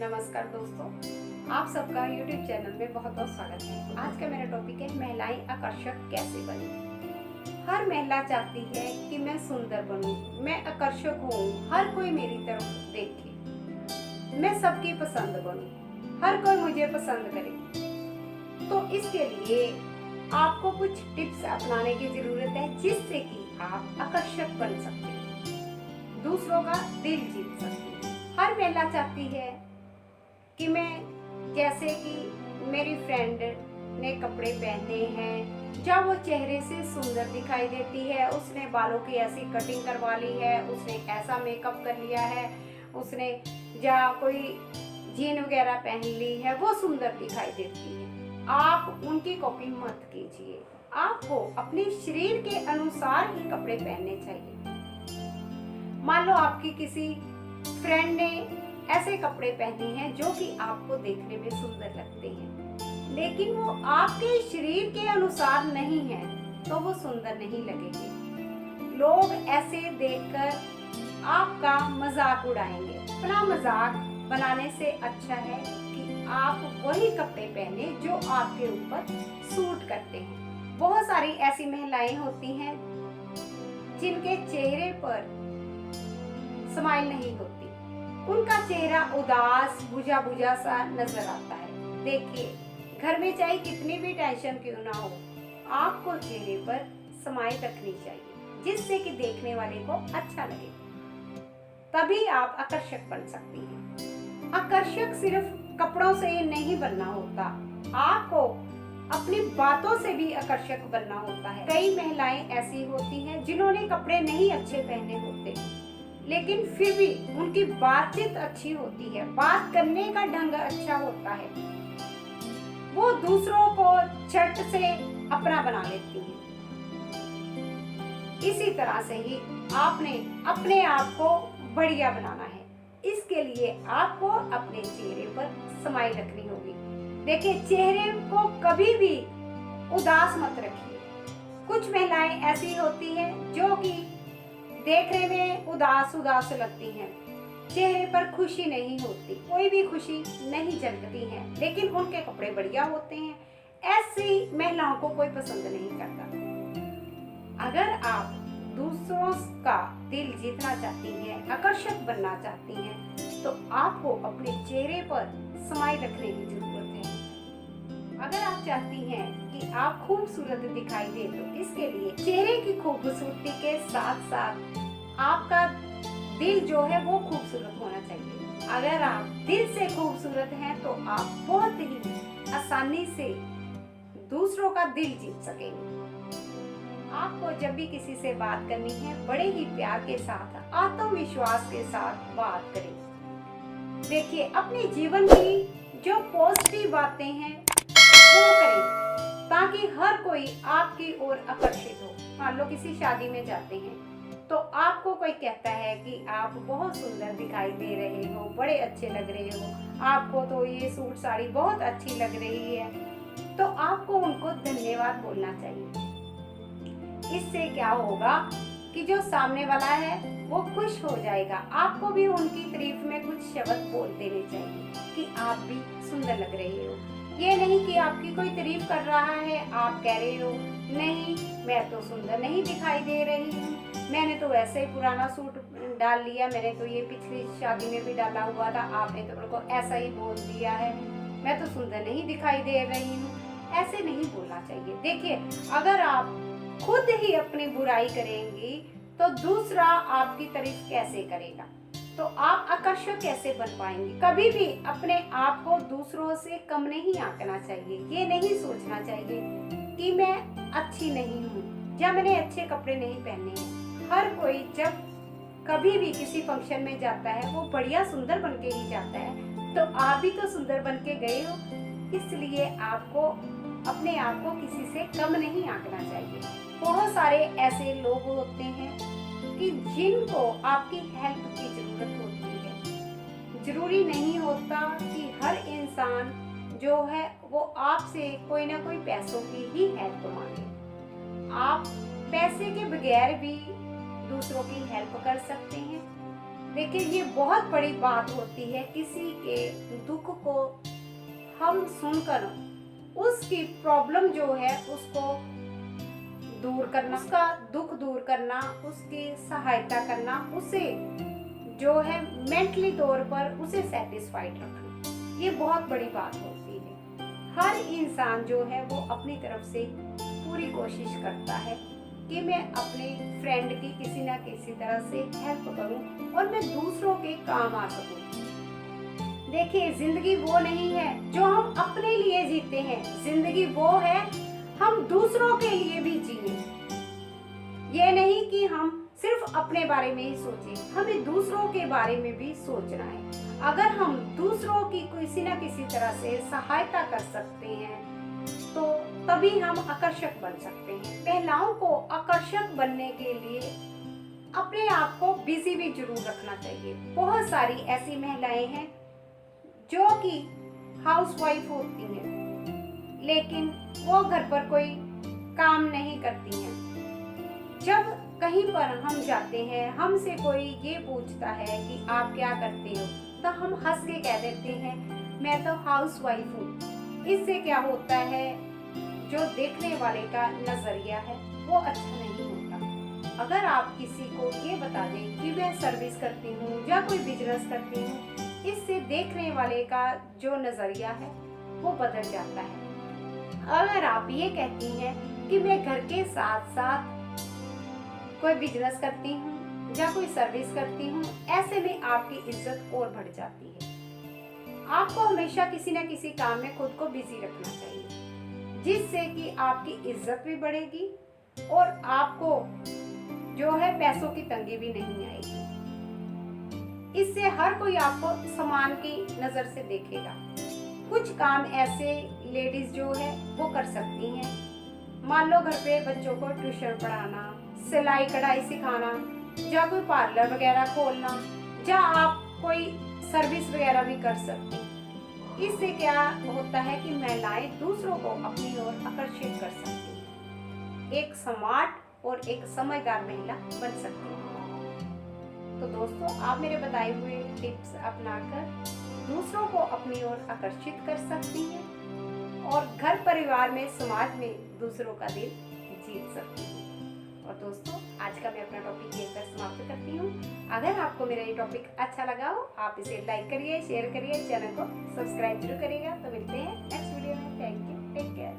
नमस्कार दोस्तों, आप सबका YouTube चैनल में बहुत बहुत स्वागत है। आज का मेरा टॉपिक है महिलाएं आकर्षक कैसे बने। हर महिला चाहती है कि मैं सुंदर बनूं, मैं आकर्षक हूँ, हर कोई मेरी तरफ देखे, मैं सबकी पसंद बनूं, हर कोई मुझे पसंद करे। तो इसके लिए आपको कुछ टिप्स अपनाने की जरूरत है जिससे कि आप आकर्षक बन सकते हैं, दूसरों का दिल जीत सकते हैं। हर महिला चाहती है कि मैं जैसे कि मेरी फ्रेंड ने कपड़े पहने हैं, जब वो चेहरे से सुंदर दिखाई देती है, उसने बालों की ऐसी कटिंग करवा ली है, उसने ऐसा मेकअप कर लिया है, उसने या कोई जीन वगैरह पहन ली है, वो सुंदर दिखाई देती है। आप उनकी कॉपी मत कीजिए, आपको अपने शरीर के अनुसार ही कपड़े पहनने चाहिए। मान लो आपकी किसी फ्रेंड ने ऐसे कपड़े पहने हैं जो कि आपको देखने में सुंदर लगते हैं, लेकिन वो आपके शरीर के अनुसार नहीं है, तो वो सुंदर नहीं लगेंगे। लोग ऐसे देखकर आपका मजाक उड़ाएंगे। अपना मजाक बनाने से अच्छा है कि आप वही कपड़े पहने जो आपके ऊपर सूट करते हैं। बहुत सारी ऐसी महिलाएं होती हैं जिनके चेहरे पर स्माइल नहीं होती, उनका चेहरा उदास बुझा बुझा सा नजर आता है। देखिए, घर में चाहे कितनी भी टेंशन क्यों ना हो, आपको चेहरे पर स्माइल रखनी चाहिए जिससे कि देखने वाले को अच्छा लगे, तभी आप आकर्षक बन सकती हैं। आकर्षक सिर्फ कपड़ों से नहीं बनना होता, आपको अपनी बातों से भी आकर्षक बनना होता है। कई महिलाएं ऐसी होती हैं जिन्होंने कपड़े नहीं अच्छे पहने होते, लेकिन फिर भी उनकी बातचीत अच्छी होती है, बात करने का ढंग अच्छा होता है, वो दूसरों को झट से अपना बना लेती है। इसी तरह से ही आपने अपने आप को बढ़िया बनाना है। इसके लिए आपको अपने चेहरे पर स्माइल रखनी होगी। देखिए, चेहरे को कभी भी उदास मत रखिए। कुछ महिलाएं ऐसी होती हैं जो कि देखने में उदास उदास लगती हैं, चेहरे पर खुशी नहीं होती, कोई भी खुशी नहीं झलकती है, लेकिन उनके कपड़े बढ़िया होते हैं। ऐसी महिलाओं को कोई पसंद नहीं करता। अगर आप दूसरों का दिल जीतना चाहती हैं, आकर्षक बनना चाहती हैं, तो आपको अपने चेहरे पर स्माइल रखने की जरूरत है। अगर आप चाहती हैं कि आप खूबसूरत दिखाई दे, तो इसके लिए चेहरे की खूबसूरती के साथ साथ आपका दिल जो है वो खूबसूरत होना चाहिए। अगर आप दिल से खूबसूरत हैं तो आप बहुत ही आसानी से दूसरों का दिल जीत सकेंगे। आपको जब भी किसी से बात करनी है, बड़े ही प्यार के साथ, आत्मविश्वास के साथ बात करें। देखिए, अपने जीवन की जो पॉजिटिव बातें हैं वो करें, ताकि हर कोई आपकी ओर आकर्षित हो। मान लो किसी शादी में जाते हैं तो आपको कोई कहता है कि आप बहुत सुंदर दिखाई दे रहे हो, बड़े अच्छे लग रहे हो, आपको तो ये सूट साड़ी बहुत अच्छी लग रही है, तो आपको उनको धन्यवाद बोलना चाहिए। इससे क्या होगा कि जो सामने वाला है वो खुश हो जाएगा। आपको भी उनकी तारीफ में कुछ शब्द बोल देने चाहिए कि आप भी सुंदर लग रहे हो। ये नहीं कि आपकी कोई तारीफ कर रहा है, आप कह रहे हो नहीं, मैं तो सुंदर नहीं दिखाई दे रही हूँ, मैंने तो वैसे ही पुराना सूट डाल लिया, मैंने तो ये पिछली शादी में भी डाला हुआ था, आपने तो मेरे को ऐसा ही बोल दिया है, मैं तो सुंदर नहीं दिखाई दे रही हूँ। ऐसे नहीं बोलना चाहिए। देखिए, अगर आप खुद ही अपनी बुराई करेंगी तो दूसरा आपकी तारीफ कैसे करेगा, तो आप आकर्षक कैसे बन पाएंगे। कभी भी अपने आप को दूसरों से कम नहीं आंकना चाहिए। ये नहीं सोचना चाहिए कि मैं अच्छी नहीं हूँ या मैंने अच्छे कपड़े नहीं पहने हैं। हर कोई जब कभी भी किसी फंक्शन में जाता है वो बढ़िया सुंदर बन के ही जाता है, तो आप भी तो सुंदर बन के गए हो, इसलिए आपको अपने आप को किसी से कम नहीं आंकना चाहिए। बहुत सारे ऐसे लोग होते हैं कि जिनको आपकी हेल्प की जरूरत होती है। जरूरी नहीं होता कि हर इंसान जो है वो आपसे कोई ना कोई पैसों की ही हेल्प मांगे। आप पैसे के बगैर भी दूसरों की हेल्प कर सकते हैं। देखिए ये बहुत बड़ी बात होती है किसी के दुख को हम सुनकर उसकी प्रॉब्लम जो है उसको दूर करना, उसका दुख दूर करना, उसकी सहायता करना, उसे जो है मेंटली तौर पर उसे सेटिस्फाइड रखना, ये बहुत बड़ी बात होती है। हर इंसान जो है वो अपनी तरफ से पूरी कोशिश करता है कि मैं अपने फ्रेंड की किसी ना किसी तरह से हेल्प करूं और मैं दूसरों के काम आ सकूं। देखिए जिंदगी वो नहीं है जो हम अपने लिए जीते हैं, जिंदगी वो है हम दूसरों के लिए भी जिए। ये नहीं कि हम सिर्फ अपने बारे में ही सोचें, हमें दूसरों के बारे में भी सोचना है। अगर हम दूसरों की किसी न किसी तरह से सहायता कर सकते हैं तो तभी हम आकर्षक बन सकते हैं। महिलाओं को आकर्षक बनने के लिए अपने आप को बिजी भी जरूर रखना चाहिए। बहुत सारी ऐसी महिलाएं हैं जो कि हाउसवाइफ होती हैं लेकिन वो घर पर कोई काम नहीं करती हैं। जब कहीं पर हम जाते हैं, हमसे कोई ये पूछता है कि आप क्या करते हो, तो हम हंस के कह देते हैं मैं तो हाउसवाइफ हूँ। इससे क्या होता है, जो देखने वाले का नजरिया है वो अच्छा नहीं होता। अगर आप किसी को ये बता दें कि मैं सर्विस करती हूँ या कोई बिजनेस करती हूँ, इससे देखने वाले का जो नजरिया है वो बदल जाता है। अगर आप ये कहती हैं कि मैं घर के साथ साथ कोई बिजनेस करती हूँ या कोई सर्विस करती हूँ, ऐसे में आपकी इज्जत और बढ़ जाती है। आपको हमेशा किसी न किसी काम में खुद को बिजी रखना चाहिए, जिससे कि आपकी इज्जत भी बढ़ेगी और आपको जो है पैसों की तंगी भी नहीं आएगी। इससे हर कोई आपको समान की नजर से देखेगा। कुछ काम ऐसे लेडीज जो है वो कर सकती हैं। मान लो घर पे बच्चों को ट्यूशन पढ़ाना, सिलाई कढ़ाई सिखाना, या कोई पार्लर वगैरह खोलना, या आप कोई सर्विस वगैरह भी कर सकते हैं। इससे क्या होता है कि महिलाएं दूसरों को अपनी ओर आकर्षित कर सकती हैं, एक स्मार्ट और एक समझदार महिला बन सकती है। तो दोस्तों, आप मेरे बताए हुए टिप्स अपनाकर दूसरों को अपनी ओर आकर्षित कर सकती हैं और घर परिवार में समाज में दूसरों का दिल जीत सकती हैं। और दोस्तों, आज का मैं अपना टॉपिक यहीं पर समाप्त करती हूँ। अगर आपको मेरा ये टॉपिक अच्छा लगा हो, आप इसे लाइक करिए, शेयर करिए, चैनल को सब्सक्राइब जरूर करिएगा। तो मिलते हैं नेक्स्ट वीडियो में। Thank you, take care.